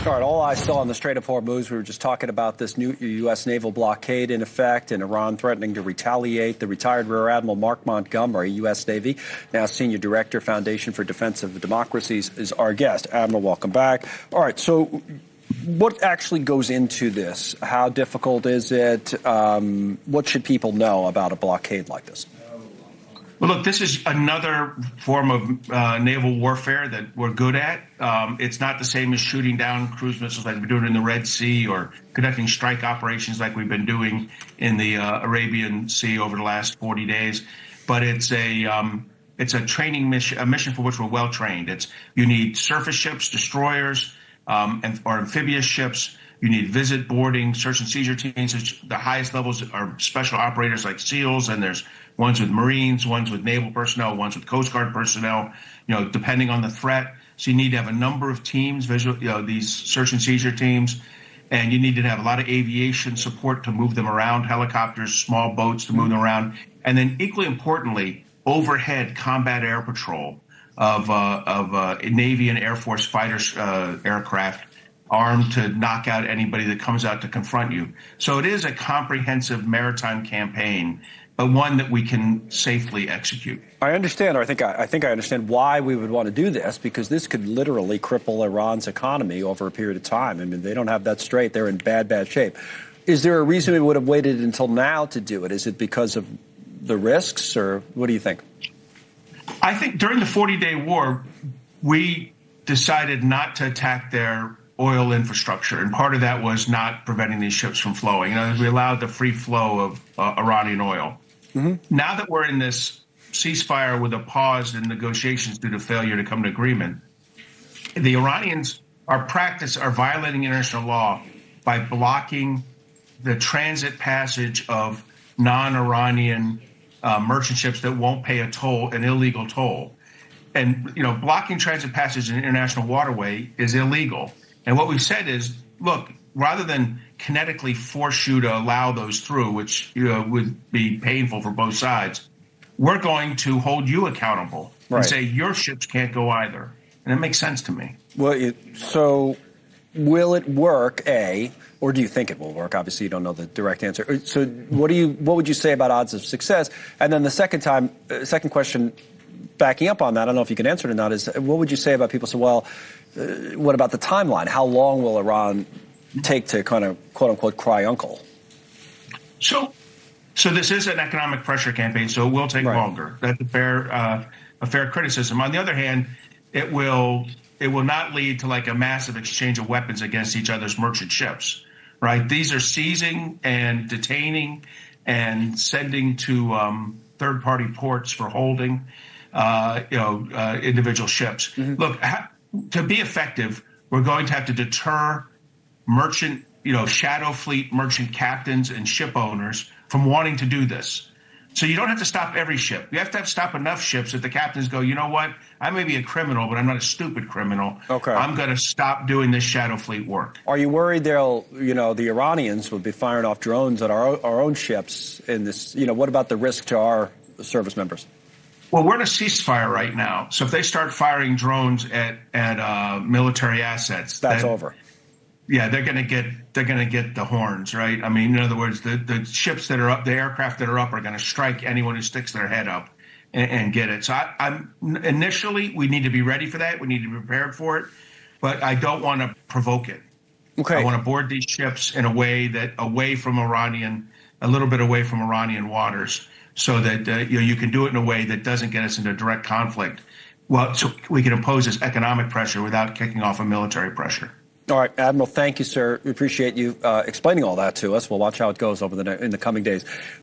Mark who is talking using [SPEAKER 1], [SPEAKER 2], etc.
[SPEAKER 1] All right, all eyes still on the Strait of Hormuz. We were just talking about this new U.S. naval blockade in effect and Iran threatening to retaliate. The retired Rear Admiral Mark Montgomery, U.S. Navy, now Senior Director, Foundation for Defense of Democracies, is our guest. Admiral, welcome back. All right, so what actually goes into this? How difficult is it? What should people know about a blockade like this?
[SPEAKER 2] Well, look, this is another form of naval warfare that we're good at. It's not the same as shooting down cruise missiles like we're doing in the Red Sea or conducting strike operations like we've been doing in the Arabian Sea over the last 40 days. But it's a training mission, a mission for which we're well trained. You need surface ships, destroyers, or amphibious ships. You need visit, boarding, search and seizure teams. The highest levels are special operators like SEALs, and there's ones with Marines, ones with naval personnel, ones with Coast Guard personnel, depending on the threat. So you need to have a number of teams, these search and seizure teams, and you need to have a lot of aviation support to move them around, helicopters, small boats to move them around. And then equally importantly, overhead combat air patrol of Navy and Air Force fighters, aircraft, armed to knock out anybody that comes out to confront you. So it is a comprehensive maritime campaign, but one that we can safely execute.
[SPEAKER 1] I understand, or I think I understand why we would want to do this, because this could literally cripple Iran's economy over a period of time. I mean, they don't have that straight. They're in bad shape. Is there a reason we would have waited until now to do it? Is it because of the risks, or what do you think?
[SPEAKER 2] I think during the 40-day war, we decided not to attack their oil infrastructure, and part of that was not preventing these ships from flowing. We allowed the free flow of Iranian oil. Mm-hmm. Now that we're in this ceasefire with a pause in negotiations due to failure to come to agreement, the Iranians are violating international law by blocking the transit passage of non-Iranian merchant ships that won't pay an illegal toll. And, blocking transit passage in international waterway is illegal. And what we've said is, look, rather than kinetically force you to allow those through, which would be painful for both sides, we're going to hold you accountable and say your ships can't go either. And it makes sense to me.
[SPEAKER 1] Well, so will it work, A, or do you think it will work? Obviously, you don't know the direct answer. So what would you say about odds of success? And then the second question, backing up on that, I don't know if you can answer it or not, is what would you say about people say, well, what about the timeline? How long will Iran take to kind of, quote unquote, cry uncle? So this is an economic pressure campaign, so it will take longer. That's a fair criticism. On the other hand, it will not lead to like a massive exchange of weapons against each other's merchant ships, right? These are seizing and detaining and sending to third-party ports for holding, individual ships. Mm-hmm. Look, to be effective, we're going to have to deter merchant, shadow fleet merchant captains and ship owners from wanting to do this. So you don't have to stop every ship. You have to stop enough ships that the captains go, you know what? I may be a criminal, but I'm not a stupid criminal. Okay. I'm going to stop doing this shadow fleet work. Are you worried the Iranians will be firing off drones at our own ships in this? What about the risk to our service members?
[SPEAKER 2] Well, we're in a ceasefire right now. So if they start firing drones at military assets,
[SPEAKER 1] that's over.
[SPEAKER 2] Yeah, they're going to get the horns, right? I mean, in other words, the ships that are up, the aircraft that are up, are going to strike anyone who sticks their head up and get it. So initially, we need to be ready for that. We need to be prepared for it, but I don't want to provoke it. Okay. I want to board these ships in a way that a little bit away from Iranian waters, so that you can do it in a way that doesn't get us into direct conflict. Well, so we can impose this economic pressure without kicking off a military pressure.
[SPEAKER 1] All right, Admiral, thank you, sir. We appreciate you explaining all that to us. We'll watch how it goes in the coming days.